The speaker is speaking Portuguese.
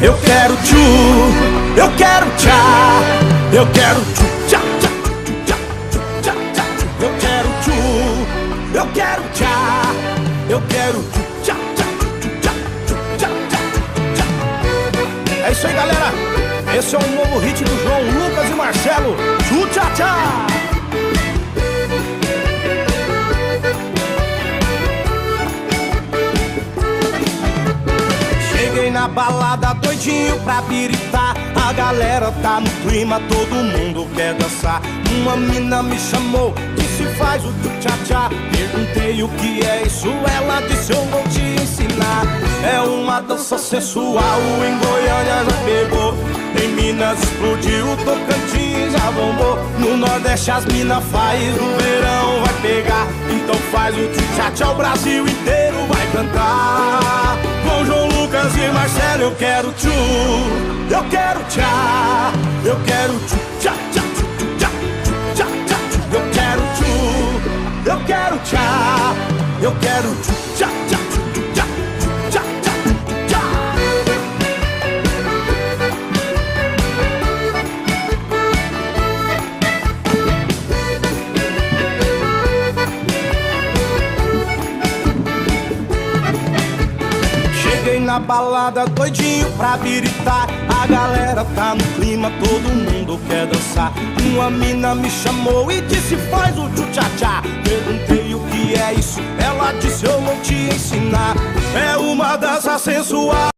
Eu quero tchu, eu quero tchá, eu quero tchu, tchá, tchá, tchá, tchá, tchá, tchá. Eu quero tchu, eu quero tchá, eu quero tchu, tchá, tchá, tchá, tchá, tchá, tchá. É isso aí, galera. Esse é um novo hit do João Lucas e Marcelo. Tchu, tchá, tchá. Cheguei na balada doidinho pra piritar. A galera tá no clima, todo mundo quer dançar. Uma mina me chamou, disse faz o tchu-tchá-tchá. Perguntei o que é isso, ela disse eu vou te ensinar. É uma dança sensual, em Goiânia já pegou. Em Minas explodiu, Tocantins já bombou. No Nordeste as mina faz, no verão vai pegar. Então faz o tchu-tchá-tchá, o Brasil inteiro vai cantar. Com João Lucas e Marcelo eu quero tchu, eu quero tchá, eu quero tchu, tchá, tchá, tchu, tchá, tchá, tchá, tchu. Eu quero tchu, eu quero tchá, eu quero tchu, tchá, tchá, tchu, tchá, tchá, tchá, tchá. Cheguei na balada doidinho pra biritar. A galera tá no clima, todo mundo quer dançar. Uma mina me chamou e disse faz o tchu-tchá-tchá. Perguntei o que é isso, ela disse eu vou te ensinar. É uma dança sensual.